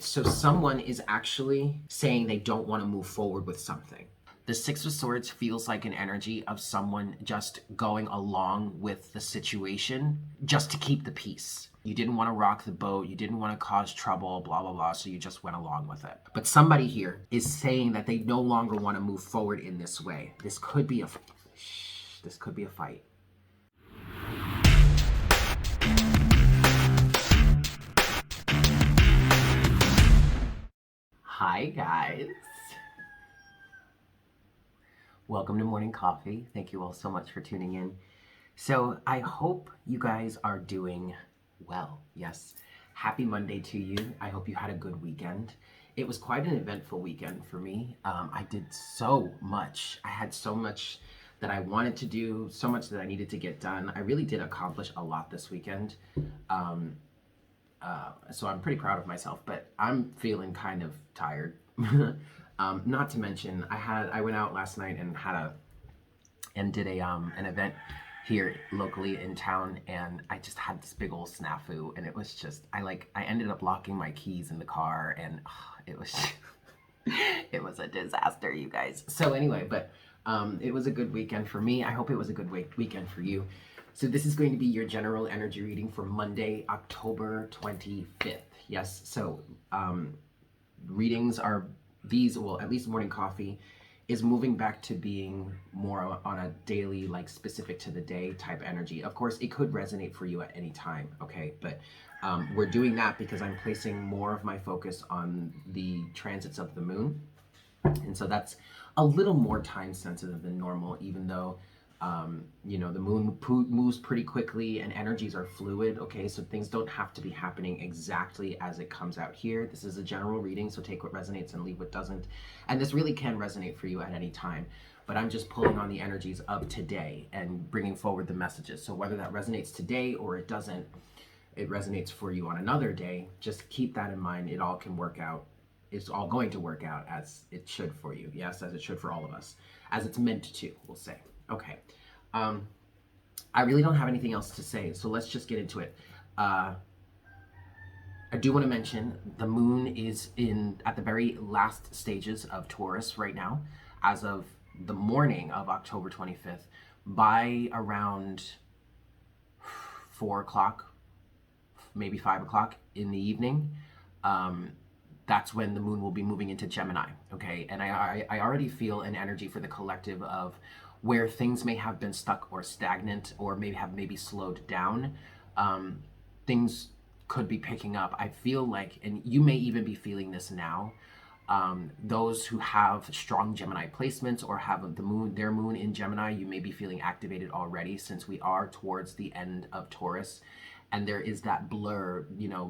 So someone is actually saying they don't want to move forward with something. The Six of Swords feels like an energy of someone just going along with the situation just to keep the peace. You didn't want to rock the boat, you didn't want to cause trouble, blah, blah, blah, so you just went along with it. But somebody here is saying that they no longer want to move forward in this way. This could be a fight. Hi guys. Welcome to Morning Coffee. Thank you all so much for tuning in. So I hope you guys are doing well. Yes. Happy Monday to you. I hope you had a good weekend. It was quite an eventful weekend for me. I did so much. I had so much that I wanted to do, so much that I needed to get done. I really did accomplish a lot this weekend. So I'm pretty proud of myself, but I'm feeling kind of tired. Not to mention, I went out last night and did an event here locally in town, and I just had this big old snafu, and it was just I ended up locking my keys in the car, and it was it was a disaster, you guys. So anyway, but it was a good weekend for me. I hope it was a good weekend for you. So this is going to be your general energy reading for Monday, October 25th. Yes, so readings are these, well, at least Morning Coffee is moving back to being more on a daily, like specific to the day type energy. Of course, it could resonate for you at any time, okay? But we're doing that because I'm placing more of my focus on the transits of the moon. And so that's a little more time sensitive than normal, even though the moon moves pretty quickly and energies are fluid, okay? So things don't have to be happening exactly as it comes out here. This is a general reading, so take what resonates and leave what doesn't. And this really can resonate for you at any time, but I'm just pulling on the energies of today and bringing forward the messages. So whether that resonates today or it doesn't, it resonates for you on another day, just keep that in mind. It all can work out. It's all going to work out as it should for you. Yes, as it should for all of us. As it's meant to, we'll say. Okay. I really don't have anything else to say, so let's just get into it. I do want to mention the moon is at the very last stages of Taurus right now, as of the morning of October 25th. By around 4 o'clock, maybe 5 o'clock in the evening, that's when the moon will be moving into Gemini, okay? And I already feel an energy for the collective of where things may have been stuck or stagnant or maybe slowed down. Things could be picking up. I feel like, and you may even be feeling this now, those who have strong Gemini placements or have their moon in Gemini, you may be feeling activated already, since we are towards the end of Taurus. And there is that blur,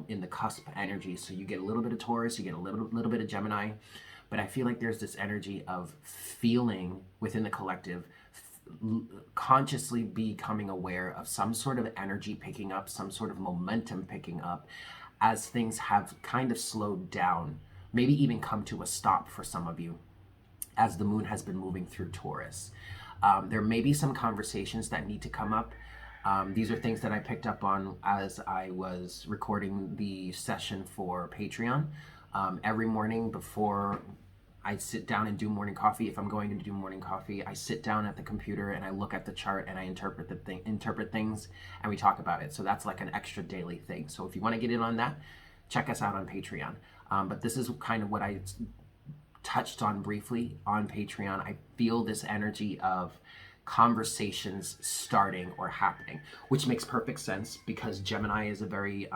in the cusp energy. So you get a little bit of Taurus, you get a little bit of Gemini, but I feel like there's this energy of feeling within the collective, consciously becoming aware of some sort of energy picking up, some sort of momentum picking up, as things have kind of slowed down, maybe even come to a stop for some of you, as the moon has been moving through Taurus. There may be some conversations that need to come up. These are things that I picked up on as I was recording the session for Patreon. Every morning before I sit down and do morning coffee, if I'm going to do morning coffee, I sit down at the computer and I look at the chart and I interpret things, and we talk about it. So that's like an extra daily thing. So if you want to get in on that, check us out on Patreon. But this is kind of what I touched on briefly on Patreon. I feel this energy of conversations starting or happening, which makes perfect sense because Gemini is a very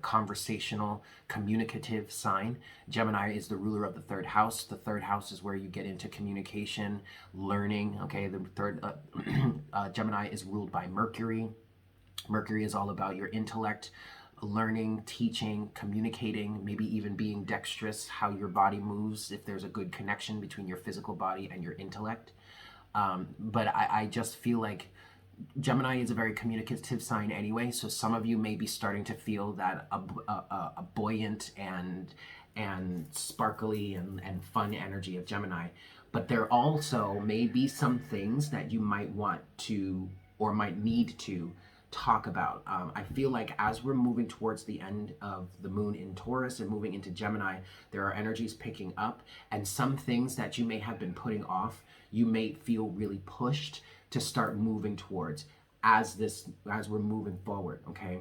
conversational, communicative sign. Gemini is the ruler of the third house. The third house is where you get into communication, learning. Okay, the third Gemini is ruled by Mercury. Mercury is all about your intellect, learning, teaching, communicating, maybe even being dexterous, how your body moves, if there's a good connection between your physical body and your intellect. But I just feel like Gemini is a very communicative sign anyway, so some of you may be starting to feel that a buoyant and sparkly and fun energy of Gemini. But there also may be some things that you might want to or might need to talk about. I feel like as we're moving towards the end of the moon in Taurus and moving into Gemini, there are energies picking up, and some things that you may have been putting off, you may feel really pushed to start moving towards as we're moving forward, okay?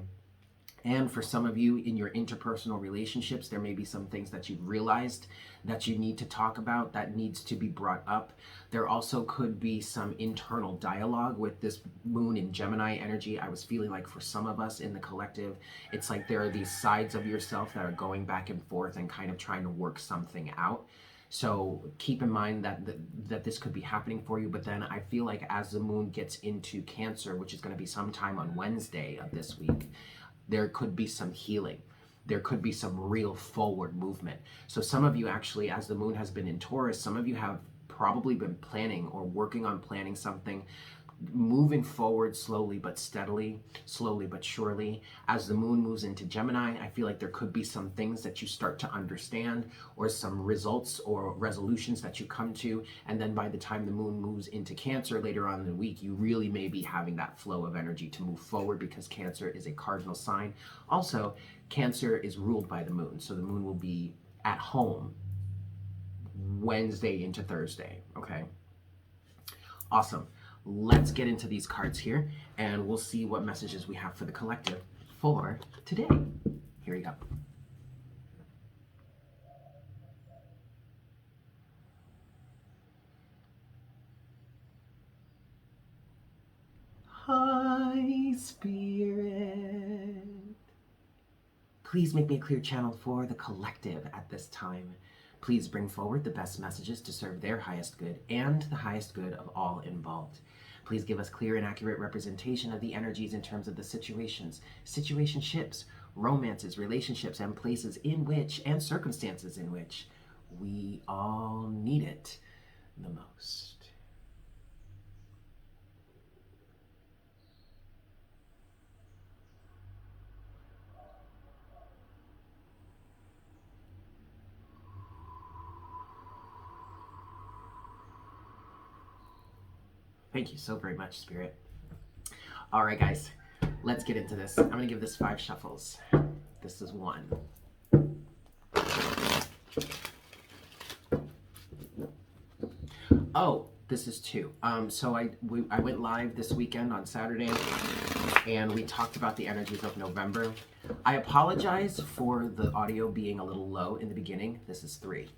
And for some of you in your interpersonal relationships, there may be some things that you've realized that you need to talk about, that needs to be brought up. There also could be some internal dialogue with this moon in Gemini energy. I was feeling like for some of us in the collective, it's like there are these sides of yourself that are going back and forth and kind of trying to work something out. So keep in mind that this could be happening for you. But then I feel like as the moon gets into Cancer, which is going to be sometime on Wednesday of this week, there could be some healing. There could be some real forward movement. So some of you actually, as the moon has been in Taurus, some of you have probably been planning or working on planning something, moving forward slowly but steadily, slowly but surely. As the moon moves into Gemini, I feel like there could be some things that you start to understand, or some results or resolutions that you come to, and then by the time the moon moves into Cancer later on in the week, you really may be having that flow of energy to move forward, because Cancer is a cardinal sign. Also, Cancer is ruled by the moon, so the moon will be at home Wednesday into Thursday, okay? Awesome. Let's get into these cards here, and we'll see what messages we have for the collective for today. Here we go. Hi, Spirit. Please make me a clear channel for the collective at this time. Please bring forward the best messages to serve their highest good and the highest good of all involved. Please give us clear and accurate representation of the energies in terms of the situations, situationships, romances, relationships, and places in which, and circumstances in which, we all need it the most. Thank you so very much, Spirit. All right, guys, let's get into this. I'm going to give this 5 shuffles. This is 1. Oh, this is 2. So I went live this weekend on Saturday, and we talked about the energies of November. I apologize for the audio being a little low in the beginning. This is 3.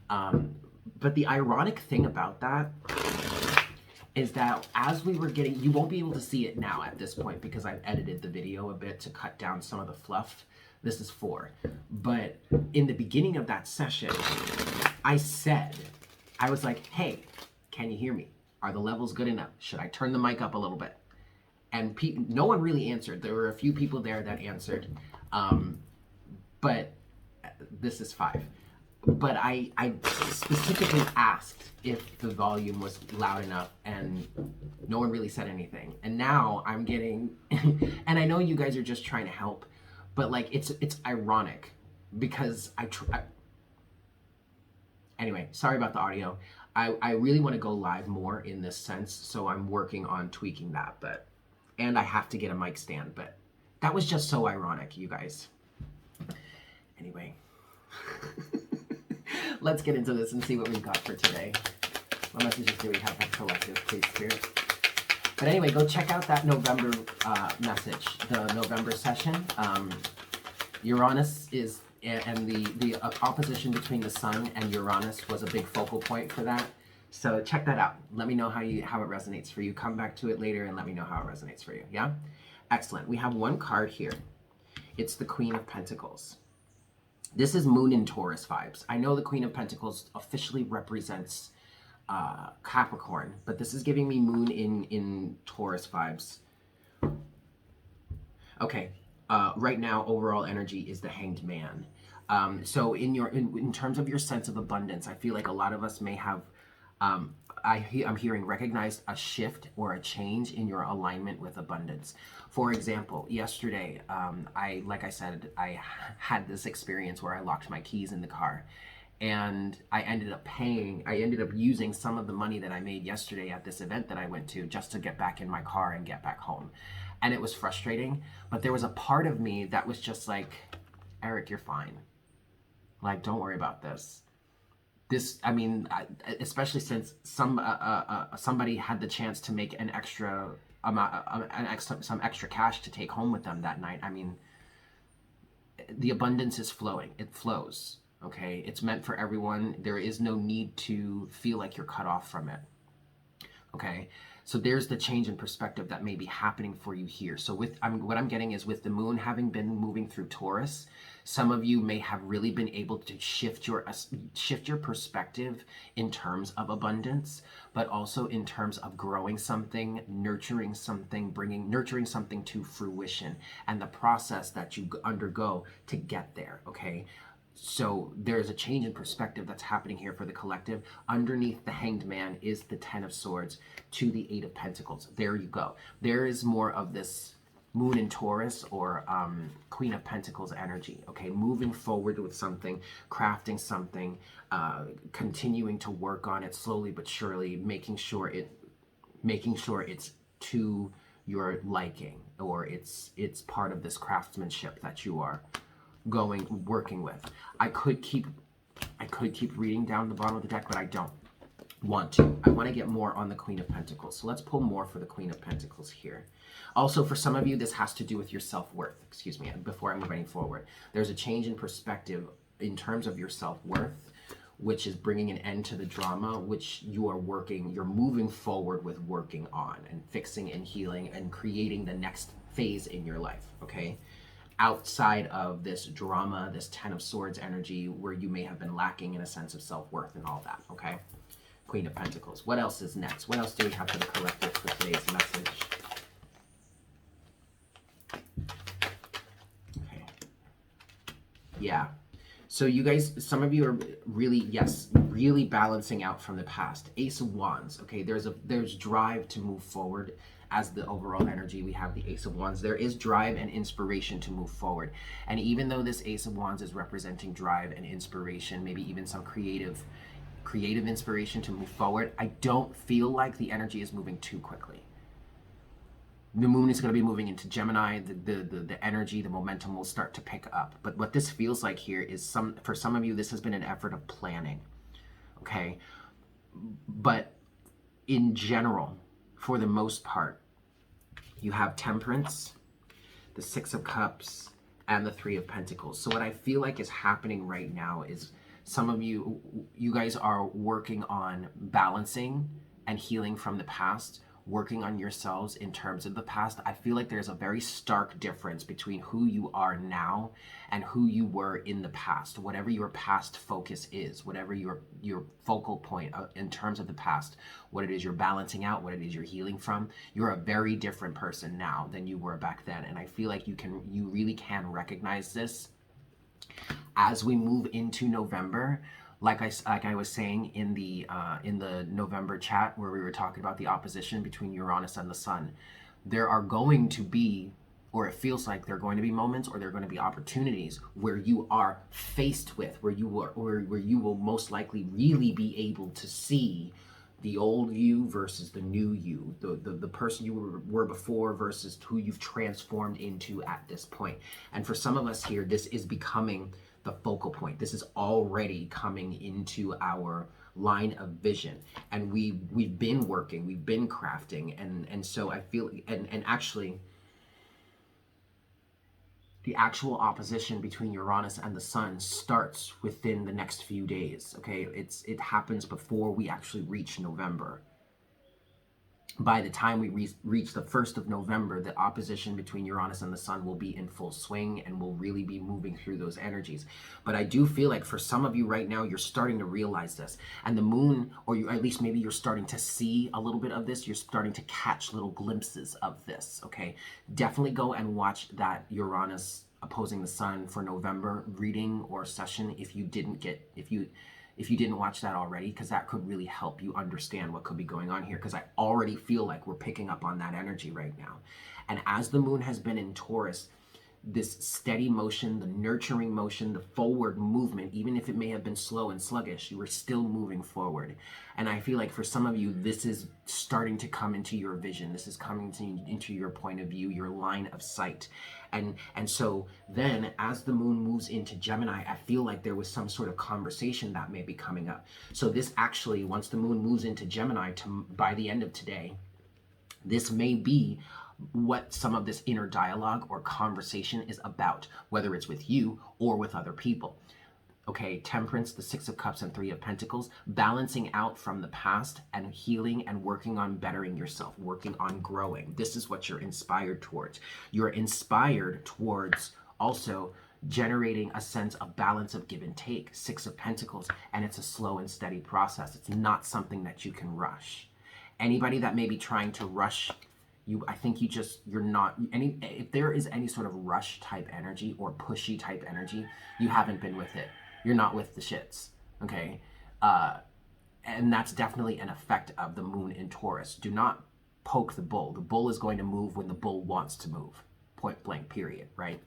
But the ironic thing about that is that as we were getting, you won't be able to see it now at this point because I've edited the video a bit to cut down some of the fluff. This is 4. But in the beginning of that session, I was like, hey, can you hear me? Are the levels good enough? Should I turn the mic up a little bit? And no one really answered. There were a few people there that answered. But this is 5. But I specifically asked if the volume was loud enough, and no one really said anything. And now I'm getting, and I know you guys are just trying to help, but like it's ironic because anyway, sorry about the audio. I really want to go live more in this sense, so I'm working on tweaking that, and I have to get a mic stand, but that was just so ironic, you guys. Anyway. Let's get into this and see what we've got for today. What messages do we have for collective, please, Spirit? But anyway, go check out that November message, the November session. Uranus is, and the opposition between the Sun and Uranus was a big focal point for that. So check that out. Let me know how it resonates for you. Come back to it later and let me know how it resonates for you. Yeah? Excellent. We have one card here. It's the Queen of Pentacles. This is Moon in Taurus vibes. I know the Queen of Pentacles officially represents Capricorn, but this is giving me Moon in Taurus vibes. Okay, right now overall energy is the Hanged Man. So in terms of your sense of abundance, I feel like a lot of us may have, I'm hearing recognized a shift or a change in your alignment with abundance. For example, yesterday, like I said, I had this experience where I locked my keys in the car, and I ended up using some of the money that I made yesterday at this event that I went to just to get back in my car and get back home. and it was frustrating. But there was a part of me that was just like, Eric, you're fine. Like, don't worry about this. I mean, especially since somebody had the chance to make an extra amount, some extra cash to take home with them that night. I mean, the abundance is flowing. It flows. Okay, it's meant for everyone. There is no need to feel like you're cut off from it. Okay, so there's the change in perspective that may be happening for you here. So what I'm getting is, with the moon having been moving through Taurus, some of you may have really been able to shift your perspective in terms of abundance, but also in terms of growing something, nurturing something, nurturing something to fruition, and the process that you undergo to get there. Okay, so there's a change in perspective that's happening here for the collective. Underneath the Hanged Man is the Ten of Swords to the Eight of Pentacles. There you go. There is more of this Moon in Taurus, or Queen of Pentacles energy. Okay, moving forward with something, crafting something, continuing to work on it slowly but surely, making sure it's to your liking, or it's part of this craftsmanship that you are working with. I could keep reading down the bottom of the deck, but I don't want to. I want to get more on the Queen of Pentacles. So let's pull more for the Queen of Pentacles here. Also, for some of you, this has to do with your self-worth. Excuse me, before I'm moving forward. There's a change in perspective in terms of your self-worth, which is bringing an end to the drama, which you're moving forward with, working on and fixing and healing and creating the next phase in your life, okay? Outside of this drama, this Ten of Swords energy, where you may have been lacking in a sense of self-worth and all that, okay? Queen of Pentacles. What else is next? What else do we have for the collective for today's message? Okay. Yeah. So you guys, some of you are really, really balancing out from the past. Ace of Wands. Okay, there's drive to move forward. As the overall energy, we have the Ace of Wands. There is drive and inspiration to move forward. And even though this Ace of Wands is representing drive and inspiration, maybe even some creative inspiration to move forward, I don't feel like the energy is moving too quickly. The moon is going to be moving into Gemini. The energy, the momentum will start to pick up. But what this feels like here is, for some of you, this has been an effort of planning. Okay? But in general, for the most part, you have Temperance, the Six of Cups, and the Three of Pentacles. So what I feel like is happening right now is, some of you guys are working on balancing and healing from the past, working on yourselves in terms of the past. I feel like there's a very stark difference between who you are now and who you were in the past. Whatever your past focus is, whatever your focal point in terms of the past, what it is you're balancing out, what it is you're healing from, you're a very different person now than you were back then. And I feel like you really can recognize this as we move into November. Like I was saying in the November chat, where we were talking about the opposition between Uranus and the Sun, there are going to be, or it feels like there are going to be moments, or there are going to be opportunities where you are faced with, where you will most likely really be able to see the old you versus the new you, the person you were before versus who you've transformed into at this point. And for some of us here, this is becoming the focal point. This is already coming into our line of vision, and we've been working, we've been crafting, and so I feel, and actually the actual opposition between Uranus and the Sun starts within the next few days. Okay, it happens before we actually reach November. By the time we reach the 1st of November, the opposition between Uranus and the Sun will be in full swing, and we'll really be moving through those energies. But I do feel like for some of you right now, you're starting to realize this. And the moon, or at least maybe you're starting to see a little bit of this. You're starting to catch little glimpses of this, okay? Definitely go and watch that Uranus opposing the Sun for November reading or session if you didn't watch that already, because that could really help you understand what could be going on here, because I already feel like we're picking up on that energy right now. And as the moon has been in Taurus, this steady motion, the nurturing motion, the forward movement, even if it may have been slow and sluggish, you were still moving forward. And I feel like for some of you, this is starting to come into your vision. This is coming into your point of view, your line of sight. And so then as the moon moves into Gemini, I feel like there was some sort of conversation that may be coming up. So this actually, once the moon moves into Gemini by the end of today, this may be what some of this inner dialogue or conversation is about, whether it's with you or with other people. Okay, Temperance, the Six of Cups and Three of Pentacles, balancing out from the past and healing and working on bettering yourself, working on growing. This is what you're inspired towards. You're inspired towards also generating a sense of balance of give and take, Six of Pentacles, and it's a slow and steady process. It's not something that you can rush. Anybody that may be trying to rush, I think you're not, if there is any sort of rush type energy or pushy type energy, you haven't been with it. You're not with the shits, okay? And that's definitely an effect of the moon in Taurus. Do not poke the bull. The bull is going to move when the bull wants to move. Point blank, period, right?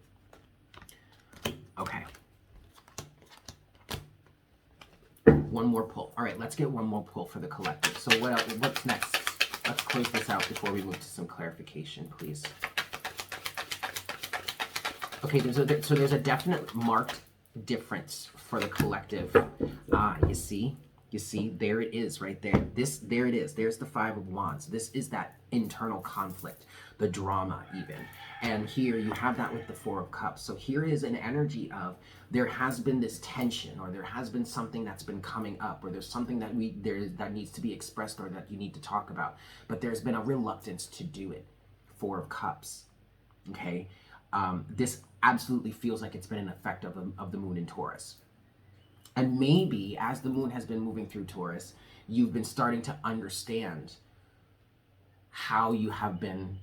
Okay. One more pull. All right, let's get one more pull for the collective. So what's next? Let's close this out before we move to some clarification, please. Okay, there's a definite marked difference for the collective. You see, there it is right there. There it is. There's the Five of Wands. This is that internal conflict, the drama even. And here you have that with the Four of Cups. So here is an energy of there has been this tension, or there has been something that's been coming up, or there's something that that needs to be expressed, or that you need to talk about. But there's been a reluctance to do it. Four of Cups. Okay? This absolutely feels like it's been an effect of the moon in Taurus. And maybe as the moon has been moving through Taurus, you've been starting to understand how you have been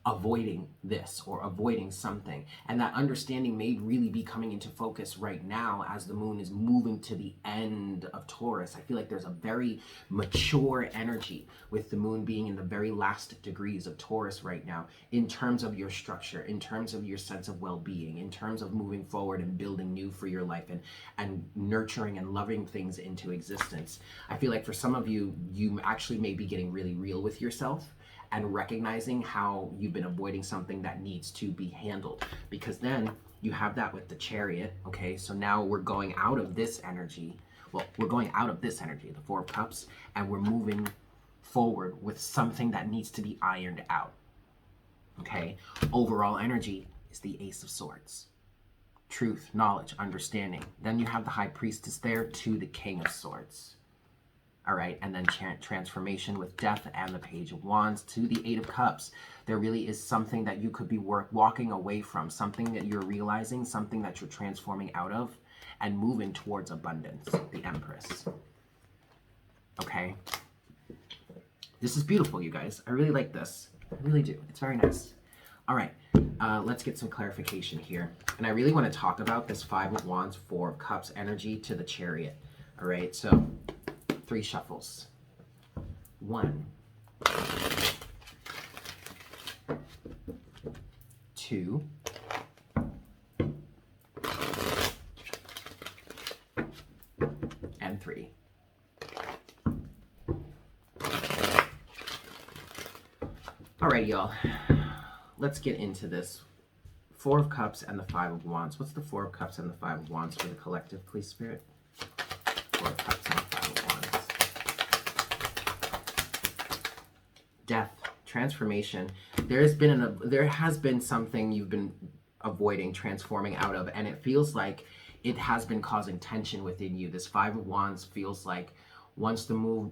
avoiding this or avoiding something. And that understanding may really be coming into focus right now as the moon is moving to the end of Taurus. I feel like there's a very mature energy with the moon being in the very last degrees of Taurus right now, in terms of your structure, in terms of your sense of well-being, in terms of moving forward and building new for your life, and nurturing and loving things into existence. I feel like for some of you, you actually may be getting really real with yourself and recognizing how you've been avoiding something that needs to be handled. Because then you have that with the Chariot, okay? So now we're going out of this energy. Well, we're going out of this energy, the Four of Cups, and we're moving forward with something that needs to be ironed out, okay? Overall energy is the Ace of Swords. Truth, knowledge, understanding. Then you have the High Priestess there to the King of Swords. All right, and then transformation with Death and the Page of Wands to the Eight of Cups. There really is something that you could be walking away from, something that you're realizing, something that you're transforming out of and moving towards abundance, the Empress. Okay? This is beautiful, you guys. I really like this. I really do. It's very nice. All right, let's get some clarification here. And I really want to talk about this Five of Wands, Four of Cups energy to the Chariot. All right, so 3 shuffles. 1, 2, and 3. All right, y'all. Let's get into this. Four of Cups and the Five of Wands. What's the Four of Cups and the Five of Wands for the collective, please, Spirit? Four of Cups and the Five of Wands. Death, transformation. There has been something you've been avoiding, transforming out of, and it feels like it has been causing tension within you. This Five of Wands feels like once the moon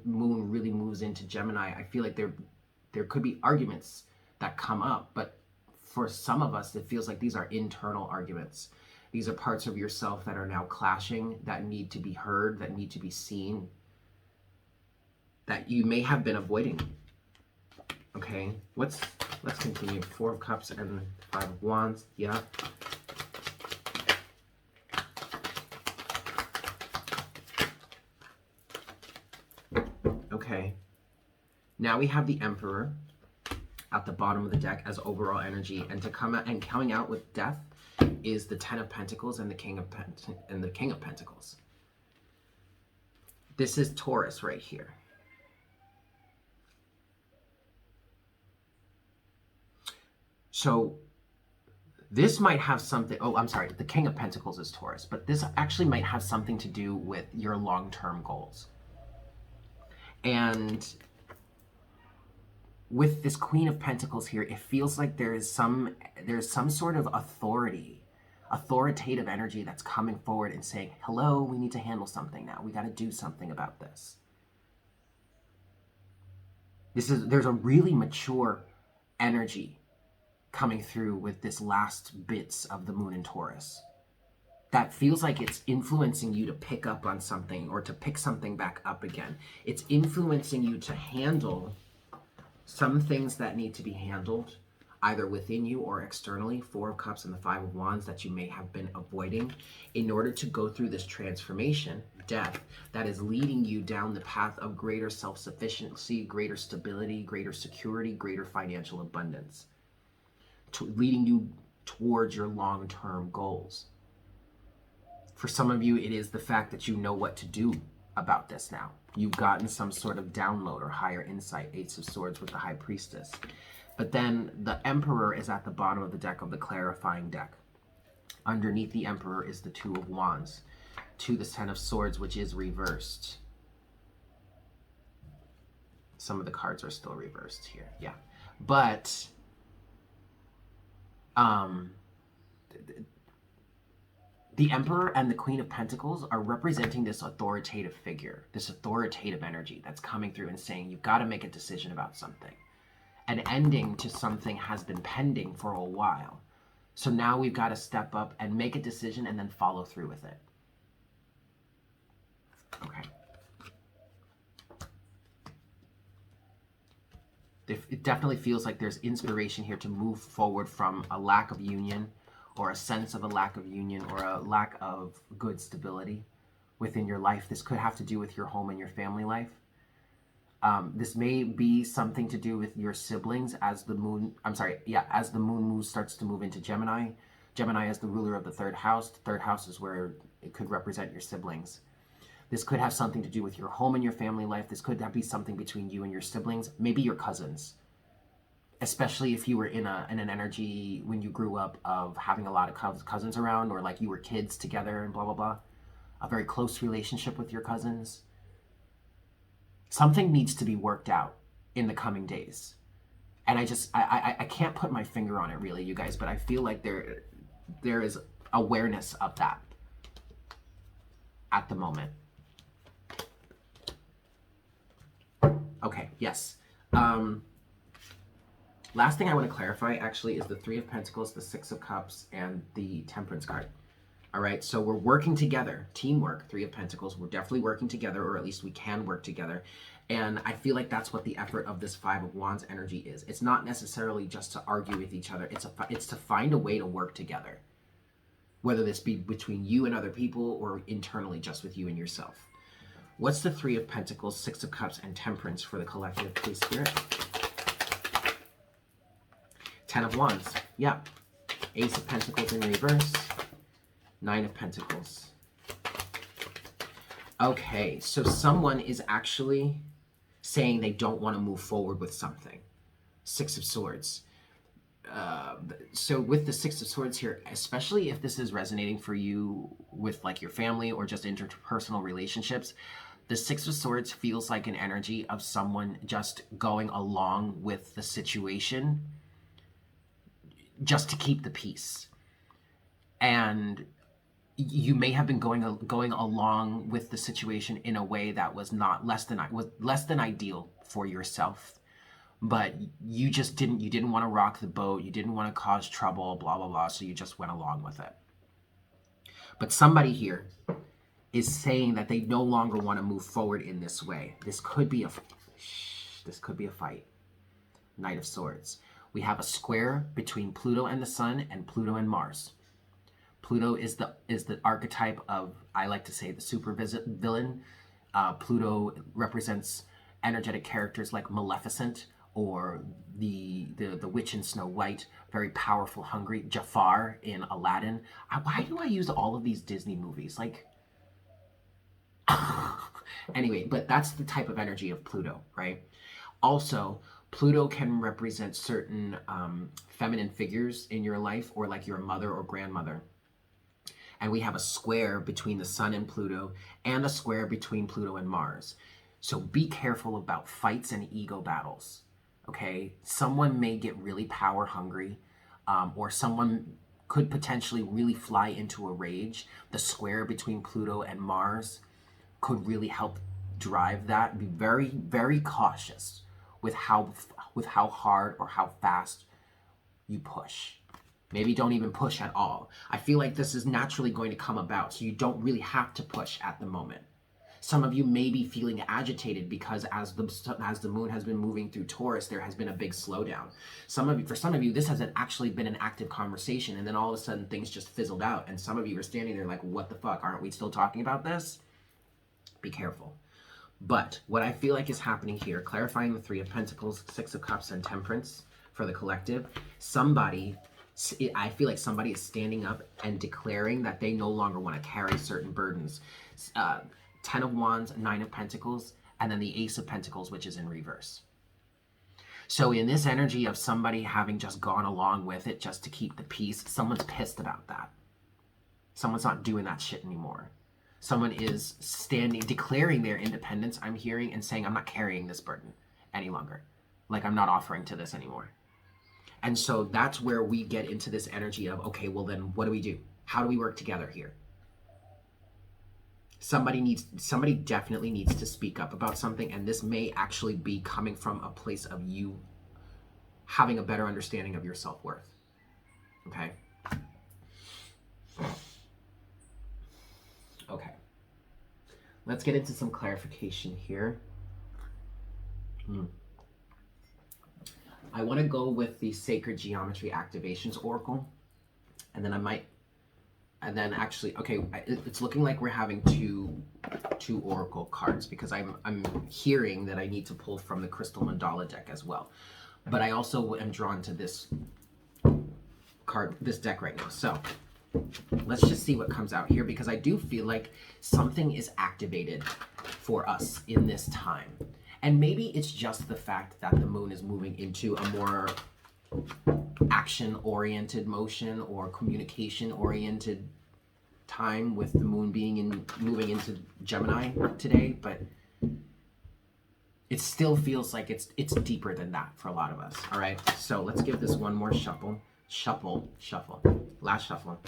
really moves into Gemini, I feel like there could be arguments that come up, but for some of us, it feels like these are internal arguments. These are parts of yourself that are now clashing, that need to be heard, that need to be seen, that you may have been avoiding. Okay, let's continue. Four of Cups and Five of Wands. Yeah. Okay. Now we have the Emperor at the bottom of the deck as overall energy, and coming out with Death is the Ten of Pentacles and the King of Pentacles. This is Taurus right here. So this might have something, oh, I'm sorry, the King of Pentacles is Taurus, but this actually might have something to do with your long-term goals. And with this Queen of Pentacles here, it feels like there's some sort of authoritative energy that's coming forward and saying, hello, we need to handle something now. We got to do something about this. There's a really mature energy coming through with this last bits of the moon in Taurus. That feels like it's influencing you to pick up on something or to pick something back up again. It's influencing you to handle some things that need to be handled, either within you or externally, Four of Cups and the Five of Wands, that you may have been avoiding in order to go through this transformation, death, that is leading you down the path of greater self-sufficiency, greater stability, greater security, greater financial abundance, leading you towards your long-term goals. For some of you, it is the fact that you know what to do about this now. You've gotten some sort of download or higher insight, Ace of Swords with the High Priestess. But then the Emperor is at the bottom of the deck of the clarifying deck. Underneath the Emperor is the Two of Wands to the Ten of Swords, which is reversed. Some of the cards are still reversed here, yeah. But the Emperor and the Queen of Pentacles are representing this authoritative figure, this authoritative energy that's coming through and saying, you've got to make a decision about something. An ending to something has been pending for a while. So now we've got to step up and make a decision and then follow through with it. Okay. It definitely feels like there's inspiration here to move forward from a lack of union, or a sense of a lack of union, or a lack of good stability within your life. This could have to do with your home and your family life. This may be something to do with your siblings as the moon, as the moon starts to move into Gemini. Gemini is the ruler of the third house. The third house is where it could represent your siblings. This could have something to do with your home and your family life. This could be something between you and your siblings, maybe your cousins. Especially if you were in an energy when you grew up of having a lot of cousins around, or like you were kids together and blah, blah, blah. A very close relationship with your cousins. Something needs to be worked out in the coming days. And I can't put my finger on it really, you guys, but I feel like there is awareness of that at the moment. Okay, yes. Last thing I want to clarify actually is the Three of Pentacles, the Six of Cups, and the Temperance card. All right, so we're working together, teamwork, Three of Pentacles. We're definitely working together, or at least we can work together. And I feel like that's what the effort of this Five of Wands energy is. It's not necessarily just to argue with each other. It's to find a way to work together, whether this be between you and other people or internally just with you and yourself. What's the Three of Pentacles, Six of Cups, and Temperance for the collective, please, Spirit? Ten of Wands, yeah. Ace of Pentacles in reverse. Nine of Pentacles. Okay, so someone is actually saying they don't want to move forward with something. Six of Swords. So with the Six of Swords here, especially if this is resonating for you with like your family or just interpersonal relationships, the Six of Swords feels like an energy of someone just going along with the situation just to keep the peace. And you may have been going along with the situation in a way that was less than ideal for yourself, but you didn't want to rock the boat, you didn't want to cause trouble, blah blah blah, so you just went along with it. But somebody here is saying that they no longer want to move forward in this way. This could be a fight. Knight of Swords. We have a square between Pluto and the Sun and Pluto and Mars. Pluto is the archetype of, I like to say, the super villain. Pluto represents energetic characters like Maleficent or the witch in Snow White, very powerful, hungry. Jafar in Aladdin. Why do I use all of these Disney movies? Like, anyway, but that's the type of energy of Pluto, right? Also, Pluto can represent certain feminine figures in your life, or like your mother or grandmother. And we have a square between the Sun and Pluto, and a square between Pluto and Mars. So be careful about fights and ego battles, okay? Someone may get really power hungry, or someone could potentially really fly into a rage. The square between Pluto and Mars could really help drive that. Be very, very cautious with how hard or how fast you push. Maybe don't even push at all. I feel like this is naturally going to come about, so you don't really have to push at the moment. Some of you may be feeling agitated because as the moon has been moving through Taurus, there has been a big slowdown. For some of you, this hasn't actually been an active conversation, and then all of a sudden things just fizzled out, and some of you are standing there like, what the fuck? Aren't we still talking about this? Be careful. But what I feel like is happening here, clarifying the Three of Pentacles, Six of Cups, and Temperance for the collective, I feel like somebody is standing up and declaring that they no longer want to carry certain burdens. Ten of Wands, Nine of Pentacles, and then the Ace of Pentacles, which is in reverse. So in this energy of somebody having just gone along with it just to keep the peace, someone's pissed about that. Someone's not doing that shit anymore. Someone is declaring their independence, I'm hearing, and saying, I'm not carrying this burden any longer. Like, I'm not offering to this anymore. And so that's where we get into this energy of, okay, well then what do we do? How do we work together here? Somebody definitely needs to speak up about something, and this may actually be coming from a place of you having a better understanding of your self-worth. Okay? Okay. Let's get into some clarification here. I want to go with the Sacred Geometry Activations Oracle, and then actually, okay, it's looking like we're having two Oracle cards, because I'm hearing that I need to pull from the Crystal Mandala deck as well. But I also am drawn to this deck right now. So let's just see what comes out here, because I do feel like something is activated for us in this time. And maybe it's just the fact that the moon is moving into a more action-oriented motion or communication-oriented time, with the moon moving into Gemini today, but it still feels like it's deeper than that for a lot of us. All right, so let's give this one more shuffle. Last shuffle.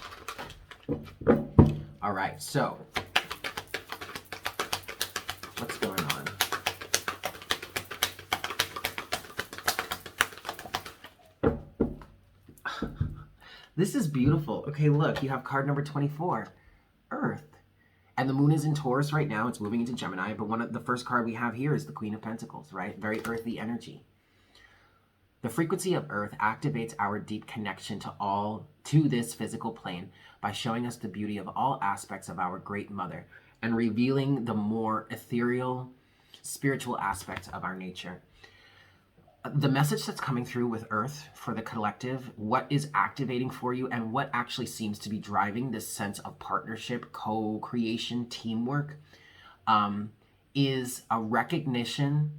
All right, so what's going on? This is beautiful. Okay, look, you have card number 24, Earth. And the moon is in Taurus right now. It's moving into Gemini, but the first card we have here is the Queen of Pentacles, right? Very earthy energy. The frequency of Earth activates our deep connection to this physical plane by showing us the beauty of all aspects of our Great Mother and revealing the more ethereal, spiritual aspects of our nature. The message that's coming through with Earth for the collective, what is activating for you and what actually seems to be driving this sense of partnership, co-creation, teamwork, is a recognition,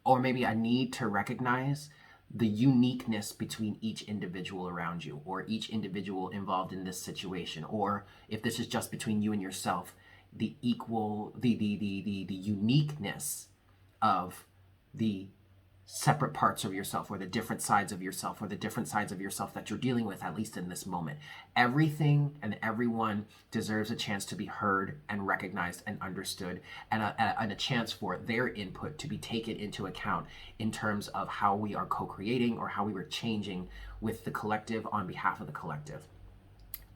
or maybe a need to recognize the uniqueness between each individual around you, or each individual involved in this situation, or if this is just between you and yourself, the uniqueness of the separate parts of yourself, or the different sides of yourself, or the different sides of yourself that you're dealing with, at least in this moment. Everything and everyone deserves a chance to be heard and recognized and understood, and a chance for their input to be taken into account in terms of how we are co-creating, or how we were changing with the collective on behalf of the collective.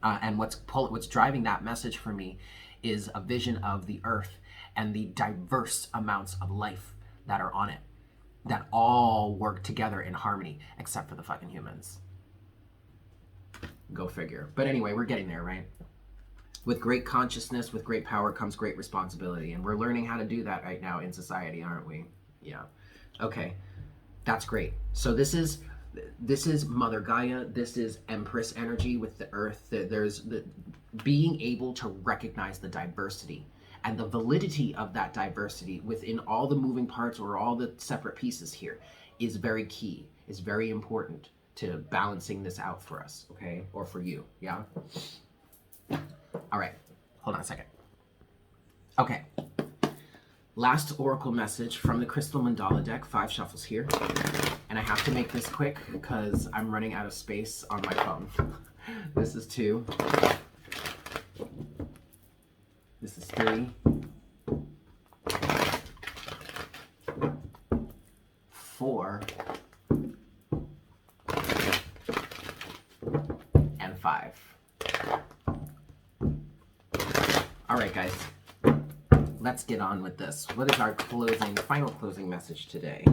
And what's driving that message for me is a vision of the Earth and the diverse amounts of life that are on it, that all work together in harmony, except for the fucking humans. Go figure. But anyway, we're getting there, right? With great consciousness, with great power comes great responsibility. And we're learning how to do that right now in society, aren't we? Yeah. Okay. That's great. So this is Mother Gaia. This is Empress energy with the Earth. There's the being able to recognize the diversity and the validity of that diversity within all the moving parts or all the separate pieces here is very key. Is very important to balancing this out for us, okay, or for you. Yeah. All right. Hold on a second. Okay. Last oracle message from the Crystal Mandala deck, 5 shuffles here. And I have to make this quick because I'm running out of space on my phone. This is 2. This is 3. 4. And 5. All right, guys. Let's get on with this. What is our final closing message today?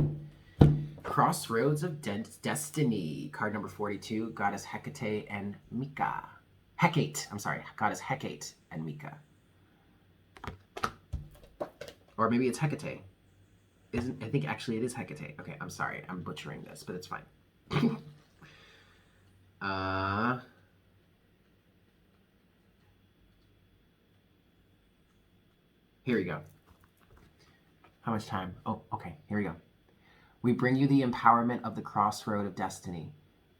Crossroads of Destiny. Card number 42, Goddess Hecate and Mika. Hecate, I'm sorry, Goddess Hecate and Mika. Or maybe it's Hecate. I think actually it is Hecate. Okay, I'm sorry, I'm butchering this, but it's fine. Here we go. How much time? Oh, okay, here we go. We bring you the empowerment of the crossroad of destiny.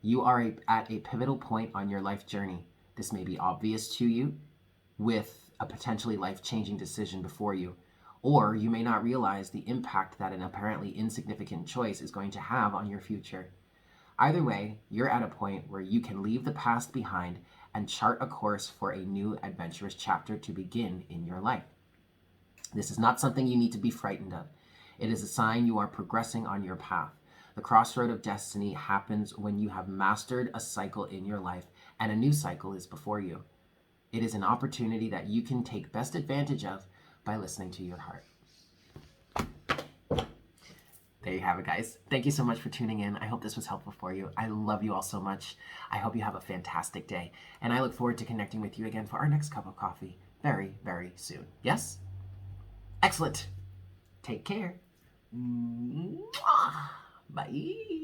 You are at a pivotal point on your life journey. This may be obvious to you with a potentially life-changing decision before you, or you may not realize the impact that an apparently insignificant choice is going to have on your future. Either way, you're at a point where you can leave the past behind and chart a course for a new adventurous chapter to begin in your life. This is not something you need to be frightened of. It is a sign you are progressing on your path. The crossroad of destiny happens when you have mastered a cycle in your life and a new cycle is before you. It is an opportunity that you can take best advantage of by listening to your heart. There you have it, guys. Thank you so much for tuning in. I hope this was helpful for you. I love you all so much. I hope you have a fantastic day. And I look forward to connecting with you again for our next cup of coffee very, very soon. Yes? Excellent. Take care. Bye.